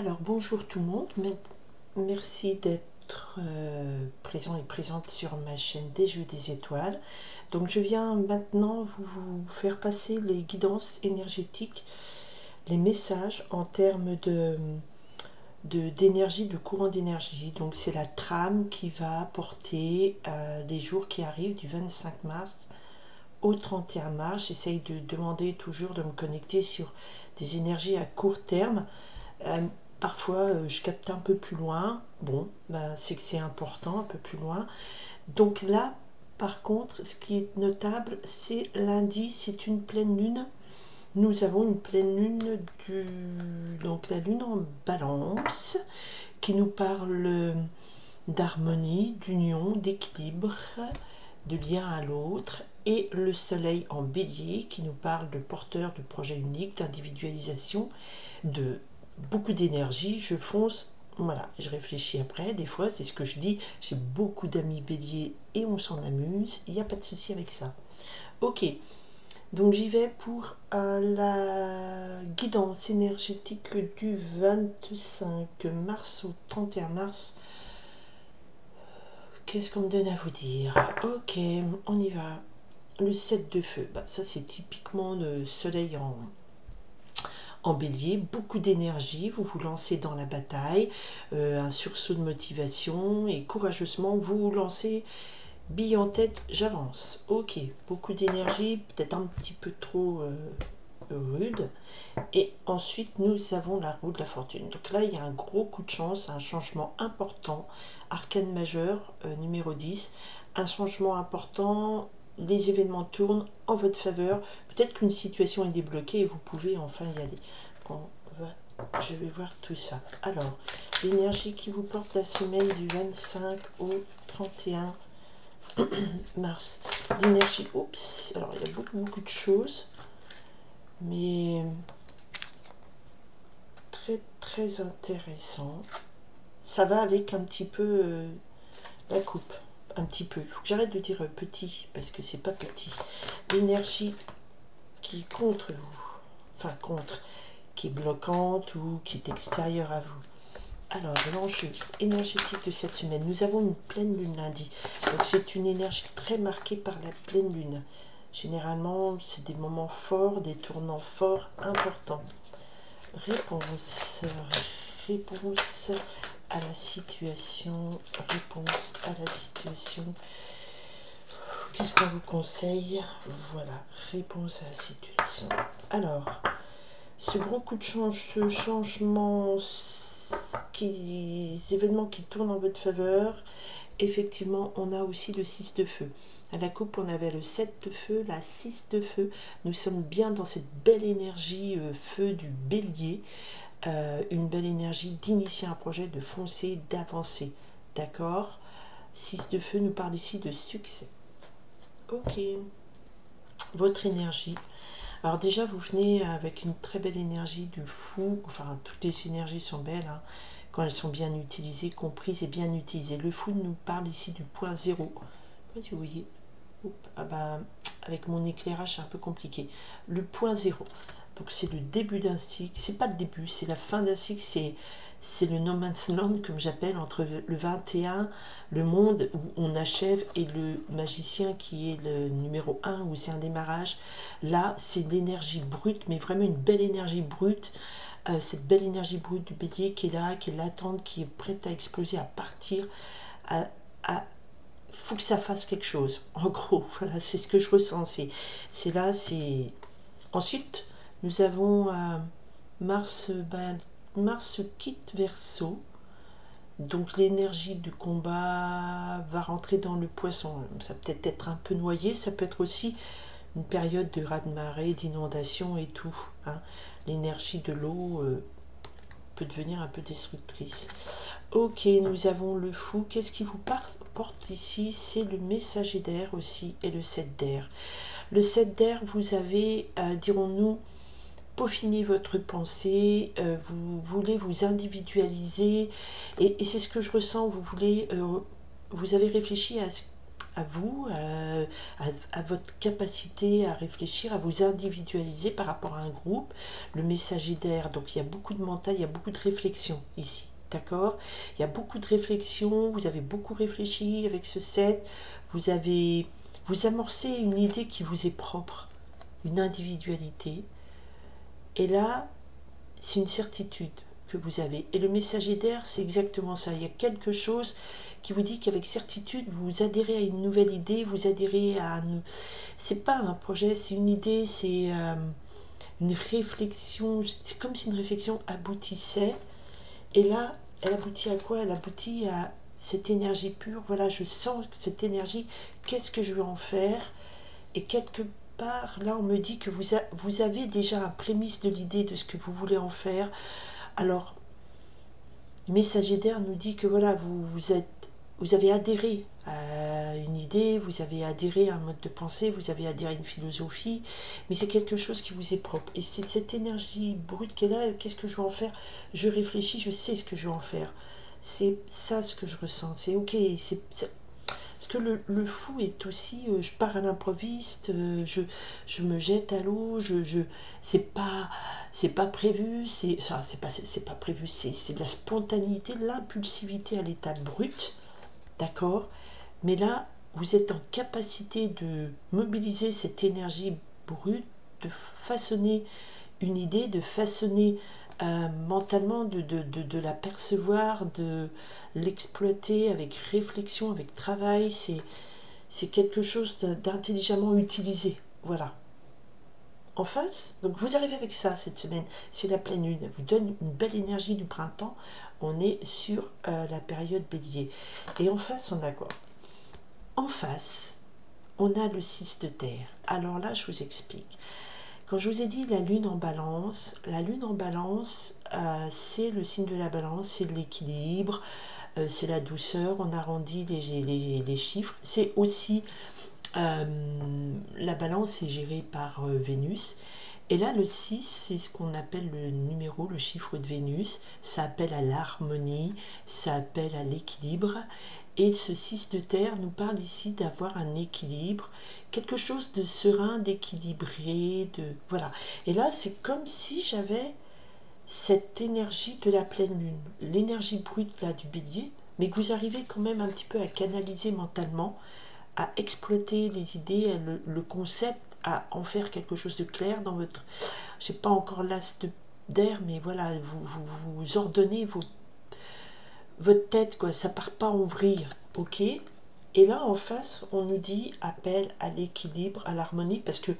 Alors, bonjour tout le monde, merci d'être présent et présente sur ma chaîne des Jeux des Étoiles. Donc, je viens maintenant vous faire passer les guidances énergétiques, les messages en termes d'énergie, de courant d'énergie. Donc, c'est la trame qui va porter les jours qui arrivent du 25 mars au 31 mars. J'essaye de demander toujours de me connecter sur des énergies à court terme. Parfois, je capte un peu plus loin. Bon, c'est que c'est important, un peu plus loin. Donc là, par contre, ce qui est notable, c'est lundi, c'est une pleine lune. Nous avons une pleine lune donc la lune en balance, qui nous parle d'harmonie, d'union, d'équilibre, de lien à l'autre, et le soleil en bélier, qui nous parle de porteur, de projet unique, d'individualisation, de beaucoup d'énergie, je fonce, voilà, je réfléchis après, des fois, c'est ce que je dis, j'ai beaucoup d'amis béliers et on s'en amuse, il n'y a pas de souci avec ça. Ok, donc j'y vais pour la guidance énergétique du 25 mars au 31 mars. Qu'est-ce qu'on me donne à vous dire? Ok, on y va. Le 7 de feu, ça c'est typiquement le soleil en bélier, beaucoup d'énergie, vous vous lancez dans la bataille, un sursaut de motivation et courageusement vous vous lancez, bille en tête, j'avance. Ok, beaucoup d'énergie, peut-être un petit peu trop rude. Et ensuite nous avons la roue de la fortune. Donc là il y a un gros coup de chance, un changement important, arcane majeur numéro 10, un changement important. Les événements tournent en votre faveur. Peut-être qu'une situation est débloquée et vous pouvez enfin y aller. Je vais voir tout ça. Alors, l'énergie qui vous porte la semaine du 25 au 31 mars. L'énergie, oups, alors il y a beaucoup de choses, mais très intéressant. Ça va avec un petit peu la coupe. Un petit peu. Il faut que j'arrête de dire petit, parce que c'est pas petit. L'énergie qui est contre vous, enfin contre, qui est bloquante ou qui est extérieure à vous. Alors, l'enjeu énergétique de cette semaine, nous avons une pleine lune lundi. Donc, c'est une énergie très marquée par la pleine lune. Généralement, c'est des moments forts, des tournants forts, importants. Réponse à la situation, réponse à la situation. Qu'est-ce qu'on vous conseille? Voilà, réponse à la situation. Alors, ce gros coup de ce changement, événements qui tournent en votre faveur, effectivement, on a aussi le 6 de feu. À la coupe, on avait le 7 de feu, la 6 de feu. Nous sommes bien dans cette belle énergie feu du bélier. Une belle énergie d'initier un projet, de foncer, d'avancer. D'accord? 6 de feu nous parle ici de succès. Ok. Votre énergie. Alors déjà, vous venez avec une très belle énergie de fou. Enfin, toutes les énergies sont belles, hein, quand elles sont bien utilisées, comprises et bien utilisées. Le fou nous parle ici du point zéro. Je sais pas si vous voyez. Avec mon éclairage, c'est un peu compliqué. Le point zéro. Donc c'est le début d'un cycle. C'est pas le début, c'est la fin d'un cycle. C'est le no man's land, comme j'appelle, entre le 21, le monde où on achève, et le magicien qui est le numéro 1, où c'est un démarrage. Là, c'est l'énergie brute, mais vraiment une belle énergie brute. Cette belle énergie brute du bélier qui est là, qui est latente, qui est prête à exploser, à partir, faut que ça fasse quelque chose. En gros, voilà, c'est ce que je ressens. C'est là, c'est... Ensuite, nous avons Mars, Mars quitte Verseau. Donc l'énergie du combat va rentrer dans le poisson. Ça peut être un peu noyé, ça peut être aussi une période de raz-de-marée, d'inondation et tout. Hein. L'énergie de l'eau peut devenir un peu destructrice. Ok, nous avons le fou. Qu'est-ce qui vous porte ici? C'est le messager d'air aussi et le 7 d'air. Le 7 d'air, vous avez, dirons-nous, peaufiner votre pensée, vous voulez vous individualiser, et c'est ce que je ressens, vous voulez, vous avez réfléchi à vous, à votre capacité à réfléchir, à vous individualiser par rapport à un groupe. Le messager d'air, donc il y a beaucoup de mental, il y a beaucoup de réflexion ici, d'accord? Il y a beaucoup de réflexion, vous avez beaucoup réfléchi avec ce 7, vous amorcez une idée qui vous est propre, une individualité, et là, c'est une certitude que vous avez. Et le messager d'air, c'est exactement ça. Il y a quelque chose qui vous dit qu'avec certitude, vous adhérez à une nouvelle idée, vous adhérez à un... C'est pas un projet, c'est une idée, c'est une réflexion. C'est comme si une réflexion aboutissait. Et là, elle aboutit à quoi? Elle aboutit à cette énergie pure. Voilà, je sens cette énergie. Qu'est-ce que je veux en faire? Et quelque part, là, on me dit que vous avez déjà un prémisse de l'idée de ce que vous voulez en faire. Alors, le messager d'air nous dit que voilà, vous avez adhéré à une idée, vous avez adhéré à un mode de pensée, vous avez adhéré à une philosophie, mais c'est quelque chose qui vous est propre. Et c'est cette énergie brute qu'elle a, qu'est-ce que je vais en faire? Je réfléchis, je sais ce que je vais en faire. C'est ça ce que je ressens. C'est ok, parce que le fou est aussi, je pars à l'improviste, je me jette à l'eau, c'est pas prévu, c'est pas prévu, c'est de la spontanéité, l'impulsivité à l'état brut, d'accord? Mais là, vous êtes en capacité de mobiliser cette énergie brute, de façonner une idée, de façonner mentalement, de la percevoir, de l'exploiter avec réflexion, avec travail. C'est quelque chose d'intelligemment utilisé. Voilà. En face, donc vous arrivez avec ça cette semaine, c'est la pleine lune, elle vous donne une belle énergie du printemps, on est sur la période bélier. Et en face, on a quoi? En face, on a le 6 de terre. Alors là, je vous explique. Quand je vous ai dit la lune en balance, c'est le signe de la balance, c'est de l'équilibre, c'est la douceur, on arrondit les chiffres. C'est aussi, la balance est gérée par Vénus. Et là, le 6, c'est ce qu'on appelle le numéro, le chiffre de Vénus. Ça appelle à l'harmonie, ça appelle à l'équilibre. Et ce 6 de terre nous parle ici d'avoir un équilibre, quelque chose de serein, d'équilibré, voilà. Et là, c'est comme si j'avais cette énergie de la pleine lune, l'énergie brute là du bélier, mais que vous arrivez quand même un petit peu à canaliser mentalement, à exploiter les idées, le concept, à en faire quelque chose de clair dans votre... Je sais pas encore l'as d'air, mais voilà, vous ordonnez votre tête, quoi, ça part pas en vrille, ok? Et là, en face, on nous dit appel à l'équilibre, à l'harmonie, parce que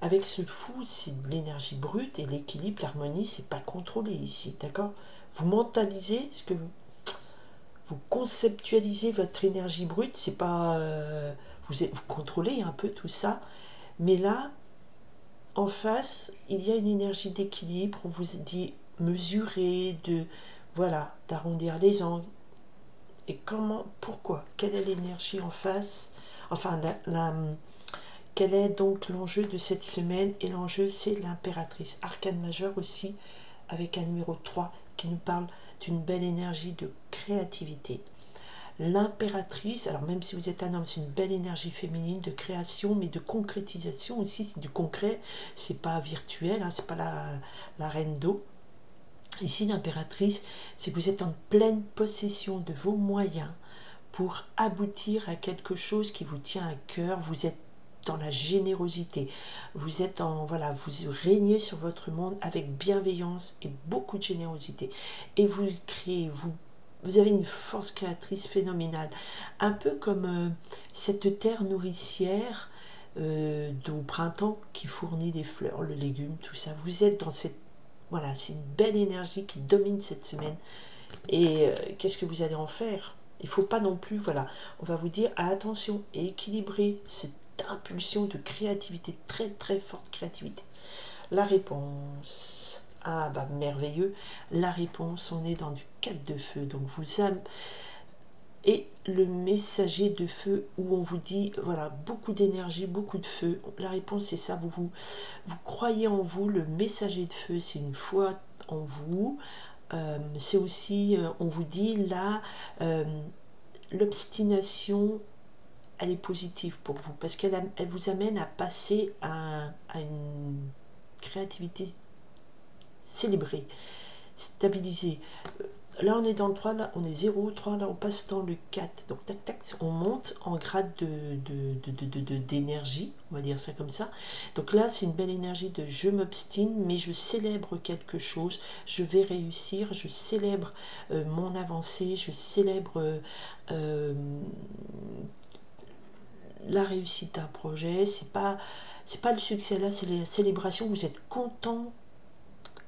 avec ce fou, c'est de l'énergie brute, et l'équilibre, l'harmonie, c'est pas contrôlé ici, d'accord? Vous mentalisez ce que vous conceptualisez votre énergie brute, c'est pas... vous contrôlez un peu tout ça, mais là, en face, il y a une énergie d'équilibre, on vous dit mesurer, voilà, d'arrondir les angles. Et comment, pourquoi, quelle est l'énergie en face, enfin, quel est donc l'enjeu de cette semaine? Et l'enjeu, c'est l'impératrice, arcane majeure aussi, avec un numéro 3 qui nous parle d'une belle énergie de créativité. L'impératrice, alors même si vous êtes un homme, c'est une belle énergie féminine de création, mais de concrétisation aussi, c'est du concret, c'est pas virtuel, hein, c'est pas la reine d'eau. Ici, l'impératrice, c'est que vous êtes en pleine possession de vos moyens pour aboutir à quelque chose qui vous tient à cœur. Vous êtes dans la générosité, vous êtes voilà, vous régnez sur votre monde avec bienveillance et beaucoup de générosité, et vous créez, vous avez une force créatrice phénoménale, un peu comme cette terre nourricière au printemps qui fournit des fleurs, le légume, tout ça. Vous êtes dans cette... Voilà, c'est une belle énergie qui domine cette semaine. Et qu'est-ce que vous allez en faire? Il ne faut pas non plus, voilà, on va vous dire, attention, équilibrer cette impulsion de créativité, très très forte créativité. La réponse... Ah bah merveilleux, la réponse, on est dans du 4 de feu, donc vous avez... Et le messager de feu où on vous dit, voilà, beaucoup d'énergie, beaucoup de feu. La réponse c'est ça, vous croyez en vous, le messager de feu c'est une foi en vous. C'est aussi, on vous dit là, l'obstination elle est positive pour vous, parce elle vous amène à passer à une créativité célébrée, stabilisée. Là, on est dans le 3, là, on est 0, 3, là, on passe dans le 4. Donc, tac, tac, on monte en grade d'énergie, on va dire ça comme ça. Donc là, c'est une belle énergie de je m'obstine, mais je célèbre quelque chose, je vais réussir, je célèbre mon avancée, je célèbre la réussite d'un projet. C'est pas le succès là, c'est la célébration. Vous êtes content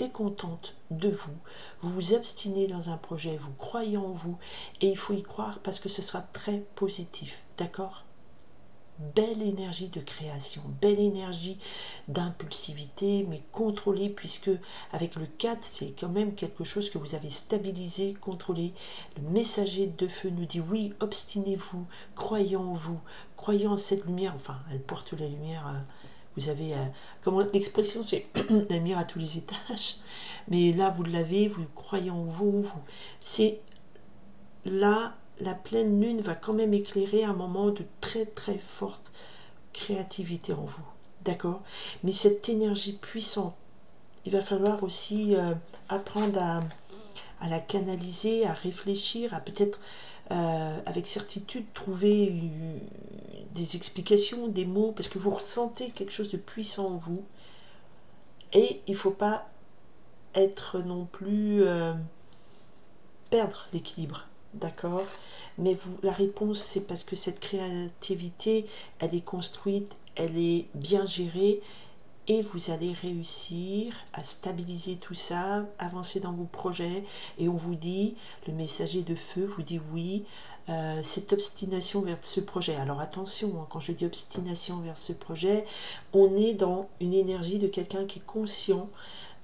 et contente de vous, vous vous obstinez dans un projet, vous croyez en vous, et il faut y croire parce que ce sera très positif, d'accord? Belle énergie de création, belle énergie d'impulsivité, mais contrôlée, puisque avec le 4, c'est quand même quelque chose que vous avez stabilisé, contrôlé. Le messager de feu nous dit oui, obstinez-vous, croyez en vous, croyez en cette lumière, enfin, elle porte la lumière. Vous avez, comment l'expression, c'est la lumière à tous les étages, mais là, vous l'avez, vous croyez en vous, c'est là, la pleine lune va quand même éclairer un moment de très très forte créativité en vous, d'accord? Mais cette énergie puissante, il va falloir aussi apprendre à la canaliser, à réfléchir, à peut-être avec certitude trouver des explications, des mots, parce que vous ressentez quelque chose de puissant en vous. Et il ne faut pas être non plus perdre l'équilibre, d'accord? Mais la réponse, c'est parce que cette créativité, elle est construite, elle est bien gérée, et vous allez réussir à stabiliser tout ça, avancer dans vos projets, et on vous dit, le messager de feu vous dit oui, cette obstination vers ce projet. Alors attention, hein, quand je dis obstination vers ce projet, on est dans une énergie de quelqu'un qui est conscient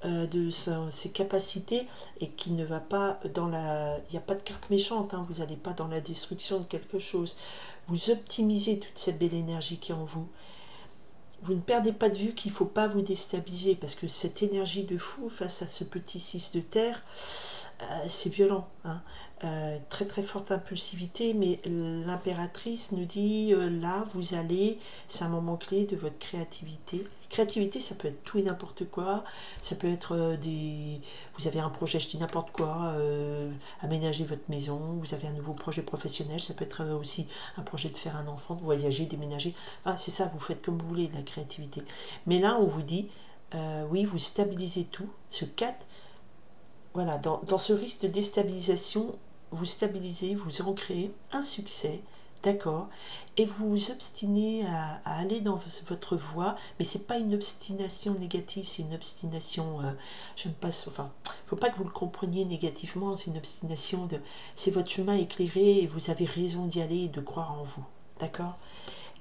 de ses capacités et qui ne va pas dans la... Il n'y a pas de carte méchante, hein, vous n'allez pas dans la destruction de quelque chose. Vous optimisez toute cette belle énergie qui est en vous. Vous ne perdez pas de vue qu'il ne faut pas vous déstabiliser, parce que cette énergie de fou face à ce petit 6 de terre, c'est violent, hein. Très très forte impulsivité, mais l'impératrice nous dit là vous allez, c'est un moment clé de votre créativité. Créativité, ça peut être tout et n'importe quoi, ça peut être vous avez un projet, je dis n'importe quoi, aménager votre maison, vous avez un nouveau projet professionnel, ça peut être aussi un projet de faire un enfant, voyager, déménager, ah, c'est ça, vous faites comme vous voulez de la créativité. Mais là on vous dit oui, vous stabilisez tout, ce 4. Voilà, dans ce risque de déstabilisation, vous stabilisez, vous ancrez un succès, d'accord, et vous vous obstinez à aller dans votre voie, mais c'est pas une obstination négative, c'est une obstination, j'aime pas, enfin, faut pas que vous le compreniez négativement, c'est une obstination c'est votre chemin éclairé et vous avez raison d'y aller et de croire en vous, d'accord.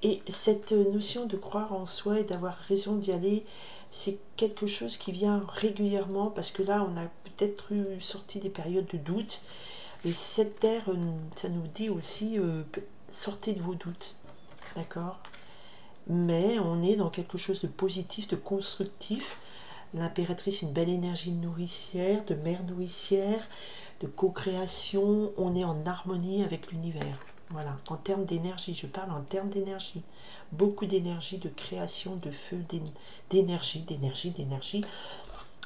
Et cette notion de croire en soi et d'avoir raison d'y aller, c'est quelque chose qui vient régulièrement, parce que là, on a peut-être sorti des périodes de doute. Et cette terre, ça nous dit aussi, sortez de vos doutes, d'accord? Mais on est dans quelque chose de positif, de constructif. L'impératrice, une belle énergie nourricière, de mère nourricière, de co-création. On est en harmonie avec l'univers. Voilà, en termes d'énergie, je parle en termes d'énergie. Beaucoup d'énergie, de création, de feu, d'énergie.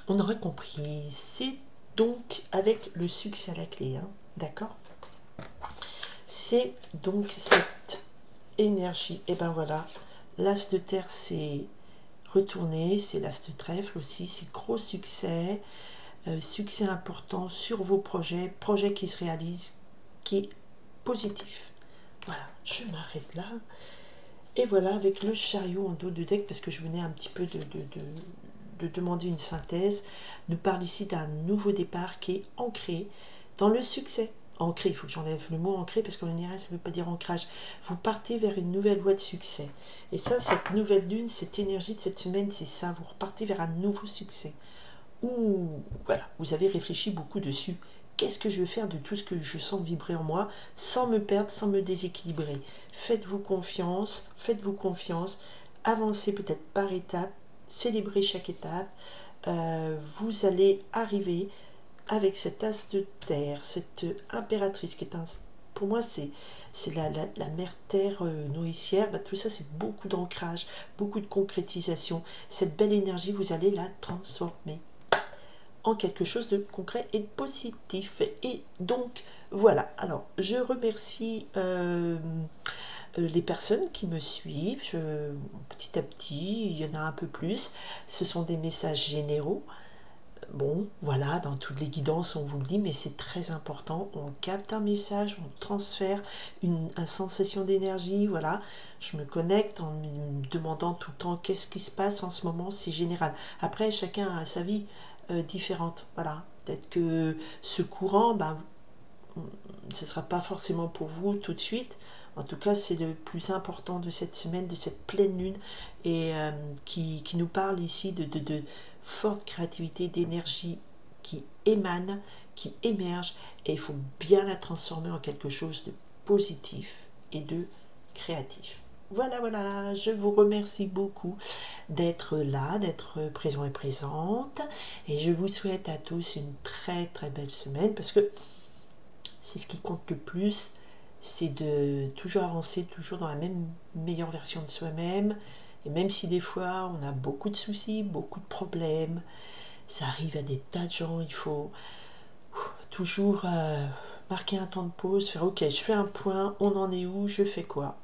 On aurait compris. C'est donc avec le succès à la clé, hein, d'accord? C'est donc cette énergie. Et ben voilà, l'as de terre, c'est retourné, c'est l'as de trèfle aussi, c'est gros succès, succès important sur vos projets, projets qui se réalisent, qui est positif. Voilà, je m'arrête là. Et voilà, avec le chariot en dos de deck, parce que je venais un petit peu de demander une synthèse, nous parle ici d'un nouveau départ qui est ancré dans le succès. Ancré, il faut que j'enlève le mot ancré, parce qu'en général, ça ne veut pas dire ancrage. Vous partez vers une nouvelle voie de succès. Et ça, cette nouvelle lune, cette énergie de cette semaine, c'est ça, vous repartez vers un nouveau succès. Ou, voilà, vous avez réfléchi beaucoup dessus. Qu'est-ce que je vais faire de tout ce que je sens vibrer en moi, sans me perdre, sans me déséquilibrer? Faites-vous confiance, avancez peut-être par étapes, célébrez chaque étape. Vous allez arriver avec cet as de terre, cette impératrice qui est un pour moi, c'est la mère terre nourricière. Bah, tout ça, c'est beaucoup d'ancrage, beaucoup de concrétisation. Cette belle énergie, vous allez la transformer en quelque chose de concret et de positif. Et donc, voilà. Alors, je remercie les personnes qui me suivent. Petit à petit, il y en a un peu plus. Ce sont des messages généraux. Bon, voilà, dans toutes les guidances, on vous le dit, mais c'est très important. On capte un message, on transfère une sensation d'énergie, voilà. Je me connecte en me demandant tout le temps qu'est-ce qui se passe en ce moment, c'est général. Après, chacun a sa vie différente, voilà. Peut-être que ce courant, ben, ce ne sera pas forcément pour vous tout de suite. En tout cas, c'est le plus important de cette semaine, de cette pleine lune, et qui nous parle ici de forte créativité, d'énergie qui émane, qui émerge, et il faut bien la transformer en quelque chose de positif et de créatif. Voilà, voilà, je vous remercie beaucoup d'être là, d'être présent et présente, et je vous souhaite à tous une très très belle semaine, parce que c'est ce qui compte le plus, c'est de toujours avancer, toujours dans la même meilleure version de soi-même. Et même si des fois on a beaucoup de soucis, beaucoup de problèmes, ça arrive à des tas de gens, il faut toujours marquer un temps de pause, faire ok, je fais un point, on en est où, je fais quoi,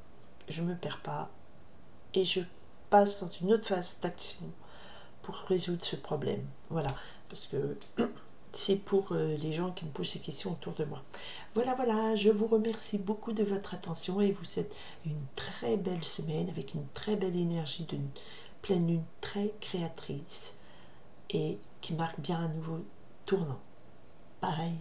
je me perds pas et je passe dans une autre phase d'action pour résoudre ce problème. Voilà, parce que c'est pour les gens qui me posent ces questions autour de moi. Voilà, voilà, je vous remercie beaucoup de votre attention et vous souhaite une très belle semaine avec une très belle énergie d'une pleine lune très créatrice et qui marque bien un nouveau tournant. Bye!